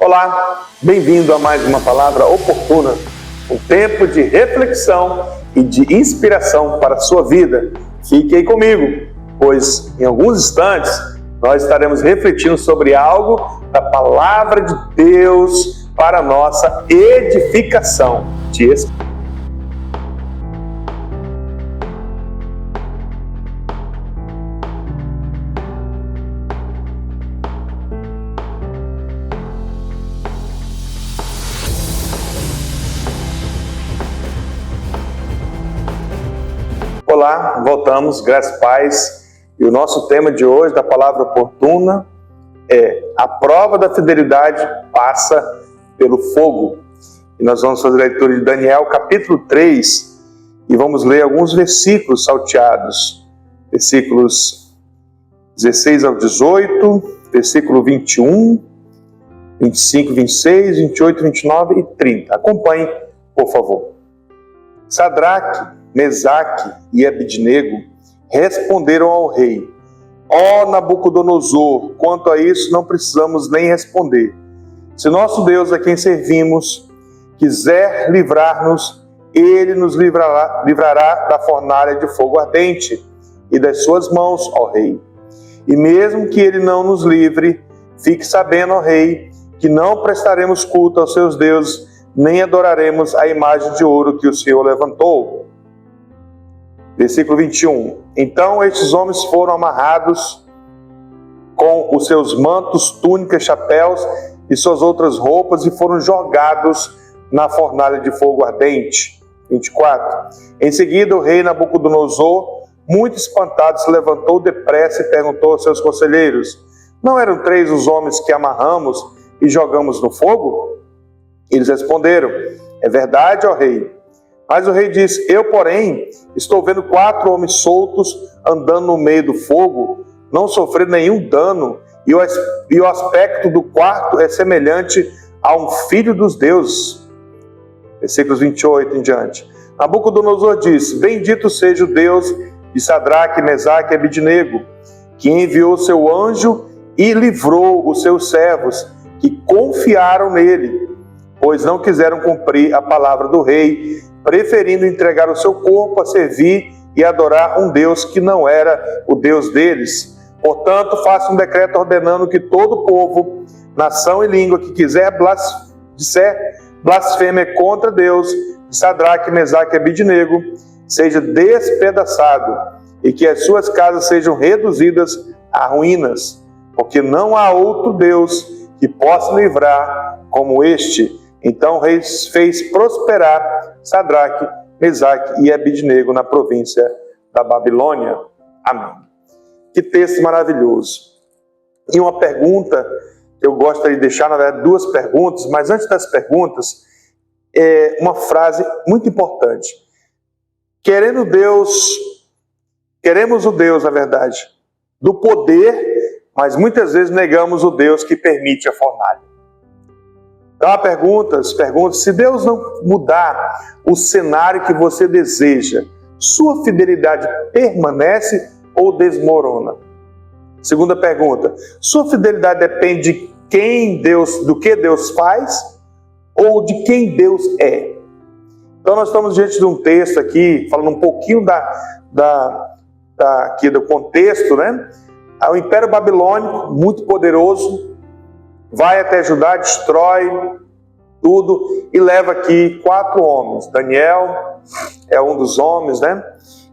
Olá, bem-vindo a mais uma palavra oportuna, um tempo de reflexão e de inspiração para a sua vida. Fique aí comigo, pois em alguns instantes nós estaremos refletindo sobre algo da palavra de Deus para a nossa edificação. Olá, voltamos, graças a paz. E o nosso tema de hoje, da palavra oportuna, é: a prova da fidelidade passa pelo fogo. E nós vamos fazer a leitura de Daniel, capítulo 3, e vamos ler alguns versículos salteados. Versículos 16 ao 18, versículo 21, 25, 26, 28, 29 e 30. Acompanhe, por favor. Sadraque, Mesaque e Abidnego responderam ao rei: ó Nabucodonosor, quanto a isso não precisamos nem responder. Se nosso Deus, a quem servimos, quiser livrar-nos, ele nos livrará da fornalha de fogo ardente e das suas mãos, ó rei. E mesmo que ele não nos livre, fique sabendo, ó rei, que não prestaremos culto aos seus deuses, nem adoraremos a imagem de ouro que o Senhor levantou. Versículo 21. Então estes homens foram amarrados com os seus mantos, túnicas, chapéus e suas outras roupas e foram jogados na fornalha de fogo ardente. 24. Em seguida o rei Nabucodonosor, muito espantado, se levantou depressa e perguntou aos seus conselheiros: não eram 3 os homens que amarramos e jogamos no fogo? Eles responderam: é verdade, ó rei. Mas o rei disse: eu, porém, estou vendo 4 homens soltos andando no meio do fogo, não sofrendo nenhum dano, e o aspecto do quarto é semelhante a um filho dos deuses. Versículos 28 em diante. Nabucodonosor disse: bendito seja o Deus de Sadraque, Mesaque e Abidnego, que enviou seu anjo e livrou os seus servos, que confiaram nele, pois não quiseram cumprir a palavra do rei, preferindo entregar o seu corpo a servir e adorar um Deus que não era o Deus deles. Portanto, faça um decreto ordenando que todo povo, nação e língua que quiser disser blasfêmia contra Deus, Sadraque, Mesaque e Abidnego, seja despedaçado e que as suas casas sejam reduzidas a ruínas, porque não há outro Deus que possa livrar como este. Então o rei fez prosperar Sadraque, Mesaque e Abidnego na província da Babilônia. Amém. Que texto maravilhoso. E uma pergunta que eu gostaria de deixar, na verdade 2 perguntas, mas antes das perguntas, uma frase muito importante. Queremos o Deus, na verdade, do poder, mas muitas vezes negamos o Deus que permite a fornalha. Então, pergunta, se Deus não mudar o cenário que você deseja, sua fidelidade permanece ou desmorona? Segunda pergunta, sua fidelidade depende de do que Deus faz ou de quem Deus é? Então nós estamos diante de um texto aqui, falando um pouquinho aqui do contexto, né? O Império Babilônico, muito poderoso, vai até Judá, destrói tudo e leva aqui 4 homens. Daniel é um dos homens, né?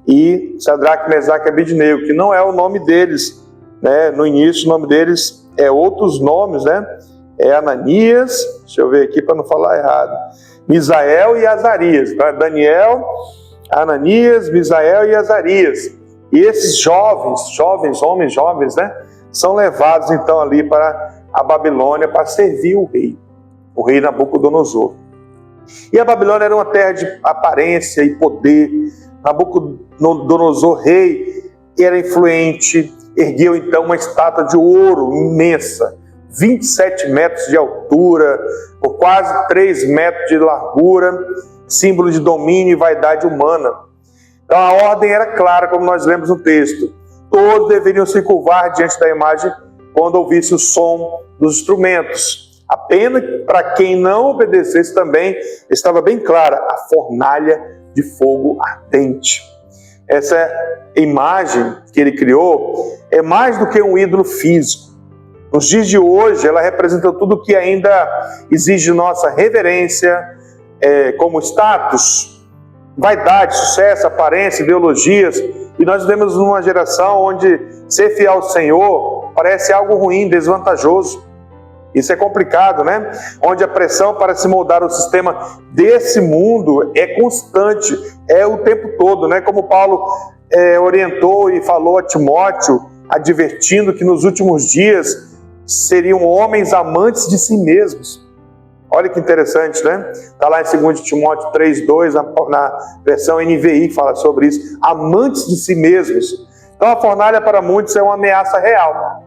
E Sadraque, Mesaque e Abidnego, que não é o nome deles, né? No início o nome deles é outros nomes, né? É Ananias, deixa eu ver aqui para não falar errado, Misael e Azarias. Daniel, Ananias, Misael e Azarias. E esses homens jovens, né? São levados então ali para a Babilônia para servir o rei Nabucodonosor. E a Babilônia era uma terra de aparência e poder. Nabucodonosor, rei, era influente, ergueu então uma estátua de ouro imensa, 27 metros de altura, por quase 3 metros de largura, símbolo de domínio e vaidade humana. Então a ordem era clara, como nós lemos no texto: todos deveriam se curvar diante da imagem quando ouvisse o som dos instrumentos. A pena para quem não obedecesse também estava bem clara: a fornalha de fogo ardente. Essa imagem que ele criou é mais do que um ídolo físico. Nos dias de hoje, ela representa tudo que ainda exige nossa reverência, como status, vaidade, sucesso, aparência, ideologias. E nós vivemos numa geração onde ser fiel ao Senhor parece algo ruim, desvantajoso. Isso é complicado, né? Onde a pressão para se moldar o sistema desse mundo é constante, é o tempo todo, né? Como Paulo orientou e falou a Timóteo, advertindo que nos últimos dias seriam homens amantes de si mesmos. Olha que interessante, né? Está lá em 2 Timóteo 3:2, na versão NVI, que fala sobre isso. Amantes de si mesmos. Então a fornalha para muitos é uma ameaça real.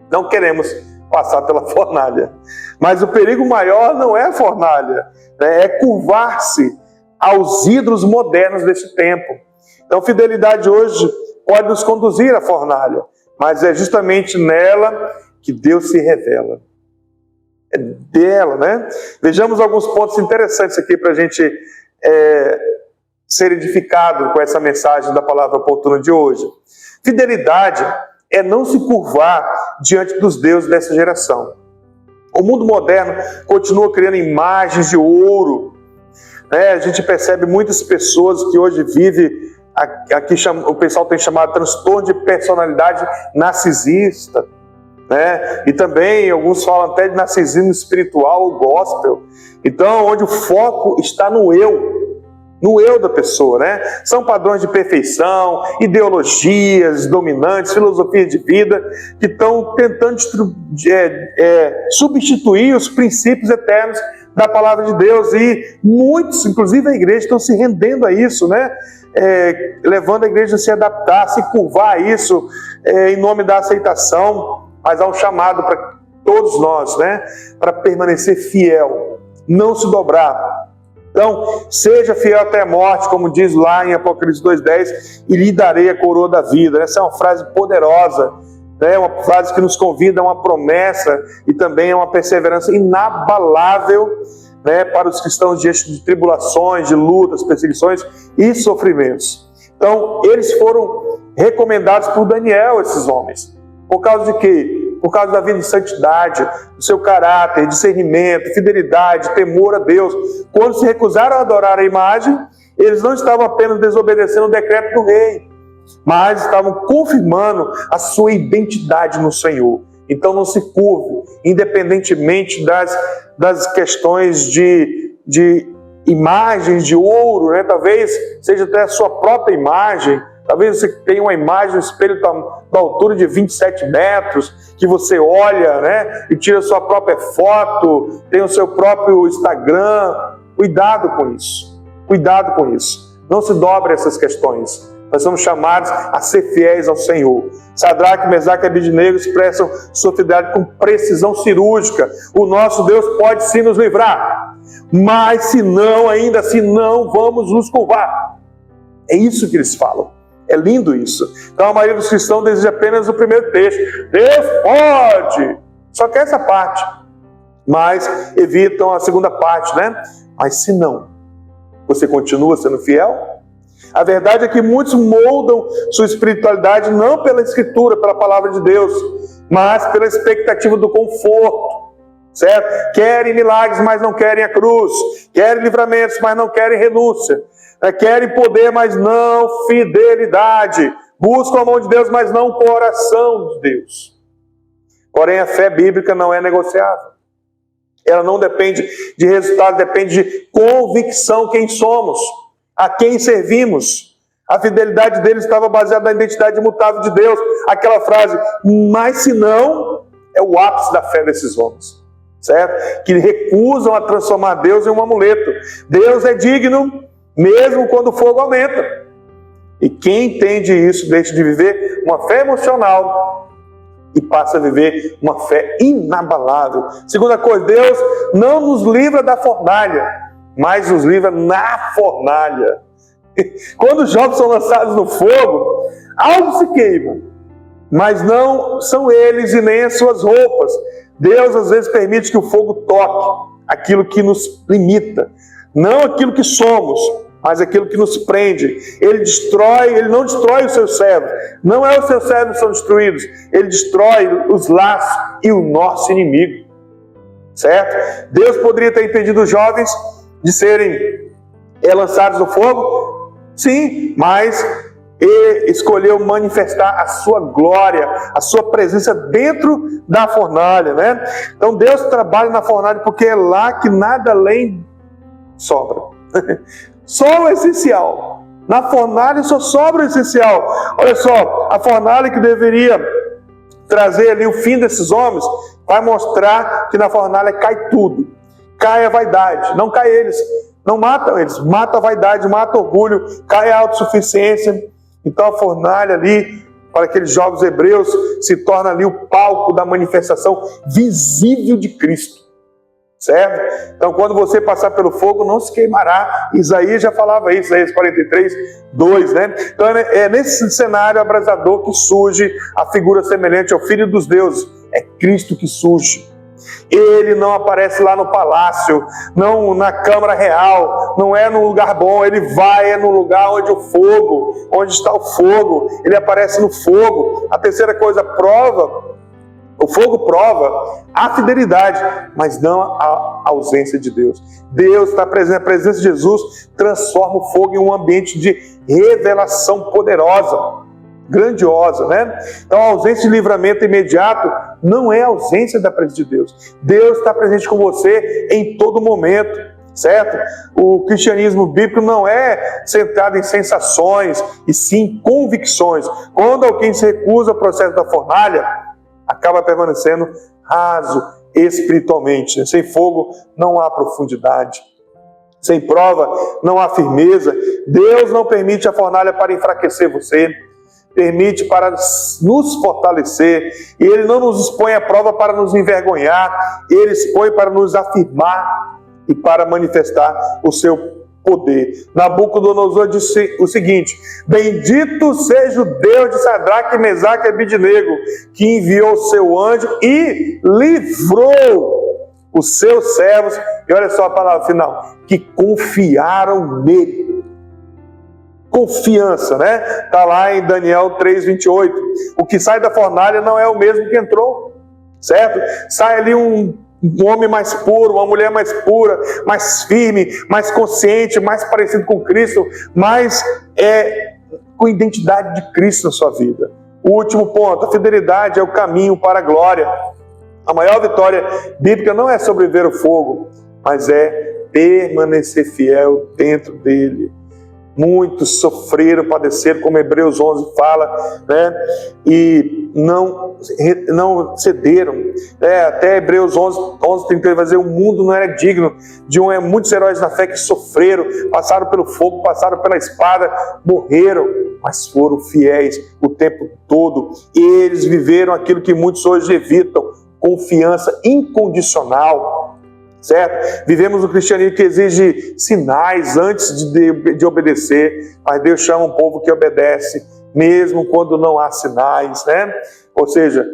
Não queremos passar pela fornalha. Mas o perigo maior não é a fornalha, né? É curvar-se aos ídolos modernos deste tempo. Então fidelidade hoje pode nos conduzir à fornalha, mas é justamente nela que Deus se revela. É dela, né? Vejamos alguns pontos interessantes aqui para a gente ser edificado com essa mensagem da palavra oportuna de hoje. Fidelidade é não se curvar diante dos deuses dessa geração. O mundo moderno continua criando imagens de ouro, né? A gente percebe muitas pessoas que hoje vivem, aqui o pessoal tem chamado de transtorno de personalidade narcisista, né? E também alguns falam até de narcisismo espiritual ou gospel. Então, onde o foco está no eu da pessoa, né? São padrões de perfeição, ideologias dominantes, filosofias de vida que estão tentando substituir os princípios eternos da palavra de Deus, e muitos, inclusive a igreja, estão se rendendo a isso, né? Levando a igreja a se adaptar, a se curvar a isso em nome da aceitação. Mas há um chamado para todos nós, né? Para permanecer fiel, não se dobrar. Então, seja fiel até a morte, como diz lá em Apocalipse 2:10, e lhe darei a coroa da vida. Essa é uma frase poderosa, né? Uma frase que nos convida a uma promessa e também a uma perseverança inabalável, né? Para os cristãos diante de tribulações, de lutas, perseguições e sofrimentos. Então, eles foram recomendados por Daniel, esses homens. Por causa de quê? Por causa da vida de santidade, do seu caráter, discernimento, fidelidade, temor a Deus. Quando se recusaram a adorar a imagem, eles não estavam apenas desobedecendo o decreto do rei, mas estavam confirmando a sua identidade no Senhor. Então não se curve, independentemente das questões de imagens de ouro, né? Talvez seja até a sua própria imagem. Talvez você tenha uma imagem no espelho da altura de 27 metros, que você olha, né, e tira a sua própria foto, tem o seu próprio Instagram. Cuidado com isso. Cuidado com isso. Não se dobre essas questões. Nós somos chamados a ser fiéis ao Senhor. Sadraque, Mesaque e Abednego expressam sua fidelidade com precisão cirúrgica. O nosso Deus pode sim nos livrar, mas se não, ainda assim, não vamos nos curvar. É isso que eles falam. É lindo isso. Então a maioria dos cristãos deseja apenas o primeiro texto. Deus pode! Só que essa parte. Mas evitam a segunda parte, né? Mas se não, você continua sendo fiel? A verdade é que muitos moldam sua espiritualidade não pela Escritura, pela palavra de Deus, mas pela expectativa do conforto, certo? Querem milagres, mas não querem a cruz. Querem livramentos, mas não querem renúncia. Querem poder, mas não fidelidade. Buscam a mão de Deus, mas não o coração de Deus. Porém, a fé bíblica não é negociável. Ela não depende de resultado, depende de convicção quem somos, a quem servimos. A fidelidade deles estava baseada na identidade imutável de Deus. Aquela frase, mas se não, é o ápice da fé desses homens, certo? Que recusam a transformar Deus em um amuleto. Deus é digno, mesmo quando o fogo aumenta. E quem entende isso deixa de viver uma fé emocional e passa a viver uma fé inabalável. Segunda coisa, Deus não nos livra da fornalha, mas nos livra na fornalha. Quando os jovens são lançados no fogo, algo se queima, mas não são eles e nem as suas roupas. Deus às vezes permite que o fogo toque aquilo que nos limita, não aquilo que somos, mas aquilo que nos prende. Ele não destrói os seus servos. Não é os seus servos que são destruídos. Ele destrói os laços e o nosso inimigo. Certo? Deus poderia ter impedido os jovens de serem lançados no fogo? Sim, mas Ele escolheu manifestar a sua glória, a sua presença dentro da fornalha, né? Então Deus trabalha na fornalha porque é lá que nada além sobra. Só o essencial. Na fornalha só sobra o essencial. Olha só, a fornalha que deveria trazer ali o fim desses homens, vai mostrar que na fornalha cai tudo. Cai a vaidade, não cai eles. Não matam eles, mata a vaidade, mata o orgulho, cai a autossuficiência. Então a fornalha ali, para aqueles jovens hebreus, se torna ali o palco da manifestação visível de Cristo. Certo? Então quando você passar pelo fogo, não se queimará. Isaías já falava isso, Isaías 43, 2, né? Então é nesse cenário abrasador que surge a figura semelhante ao Filho dos Deuses. É Cristo que surge. Ele não aparece lá no palácio, não na Câmara Real, não é num lugar bom. Ele vai no lugar onde onde está o fogo. Ele aparece no fogo. A terceira coisa, o fogo prova a fidelidade, mas não a ausência de Deus. Deus está presente, a presença de Jesus transforma o fogo em um ambiente de revelação poderosa, grandiosa, né? Então a ausência de livramento imediato não é a ausência da presença de Deus. Deus está presente com você em todo momento, certo? O cristianismo bíblico não é centrado em sensações, e sim convicções. Quando alguém se recusa ao processo da fornalha, acaba permanecendo raso espiritualmente. Sem fogo não há profundidade. Sem prova não há firmeza. Deus não permite a fornalha para enfraquecer você. Permite para nos fortalecer. E Ele não nos expõe à prova para nos envergonhar. Ele expõe para nos afirmar e para manifestar o seu poder. Nabucodonosor disse o seguinte: bendito seja o Deus de Sadraque, Mesaque e Abidnego, que enviou o seu anjo e livrou os seus servos, e olha só a palavra final, que confiaram nele. Confiança, né? Está lá em Daniel 3:28. O que sai da fornalha não é o mesmo que entrou, certo? Sai ali um homem mais puro, uma mulher mais pura, mais firme, mais consciente, mais parecido com Cristo, mais com identidade de Cristo na sua vida. O último ponto, a fidelidade é o caminho para a glória. A maior vitória bíblica não é sobreviver ao fogo, mas é permanecer fiel dentro dele. Muitos sofreram, padeceram, como Hebreus 11 fala, né? E não cederam. Até Hebreus 11:31 vai dizer: o mundo não era digno de muitos heróis na fé que sofreram, passaram pelo fogo, passaram pela espada, morreram, mas foram fiéis o tempo todo. E eles viveram aquilo que muitos hoje evitam: confiança incondicional. Certo? Vivemos um cristianismo que exige sinais antes de obedecer, mas Deus chama um povo que obedece, mesmo quando não há sinais, né? Ou seja,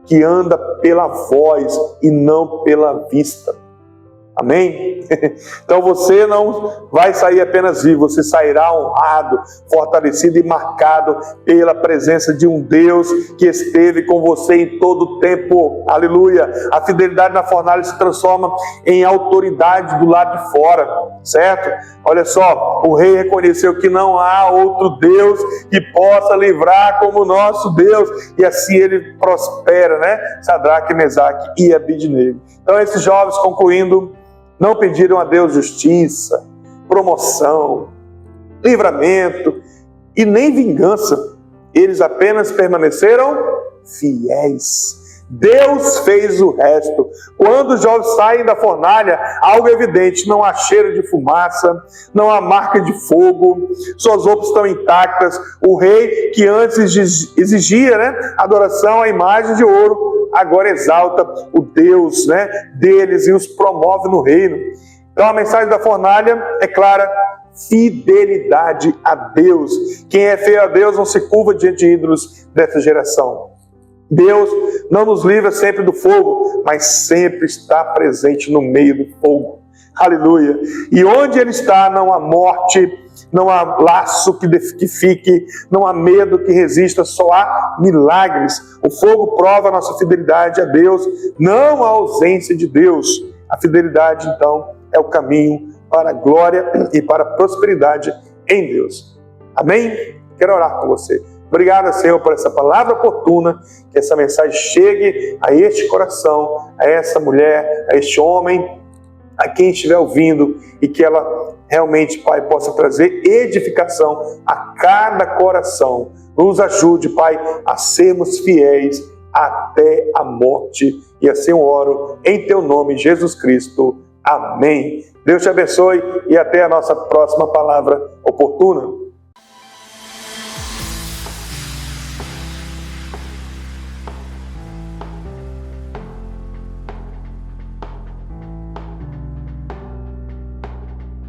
que anda pela voz e não pela vista. Amém? Então você não vai sair apenas vivo, você sairá honrado, fortalecido e marcado pela presença de um Deus que esteve com você em todo o tempo. Aleluia! A fidelidade na fornalha se transforma em autoridade do lado de fora, certo? Olha só, o rei reconheceu que não há outro Deus que possa livrar como o nosso Deus, e assim ele prospera, né? Sadraque, Mesaque e Abidnego. Então esses jovens, concluindo, não pediram a Deus justiça, promoção, livramento e nem vingança. Eles apenas permaneceram fiéis. Deus fez o resto. Quando os jovens saem da fornalha, algo evidente: não há cheiro de fumaça, não há marca de fogo, suas roupas estão intactas. O rei, que antes exigia, né, adoração à imagem de ouro, agora exalta o Deus, né, deles e os promove no reino. Então a mensagem da fornalha é clara: fidelidade a Deus. Quem é fiel a Deus não se curva diante de ídolos dessa geração. Deus não nos livra sempre do fogo, mas sempre está presente no meio do fogo. Aleluia. E onde Ele está, não há morte, não há laço que fique, não há medo que resista, só há milagres. O fogo prova a nossa fidelidade a Deus, não a ausência de Deus. A fidelidade, então, é o caminho para a glória e para a prosperidade em Deus. Amém? Quero orar com você. Obrigado, Senhor, por essa palavra oportuna, que essa mensagem chegue a este coração, a essa mulher, a este homem, a quem estiver ouvindo, e que ela realmente, Pai, possa trazer edificação a cada coração. Nos ajude, Pai, a sermos fiéis até a morte. E assim eu oro em Teu nome, Jesus Cristo. Amém. Deus te abençoe e até a nossa próxima palavra oportuna.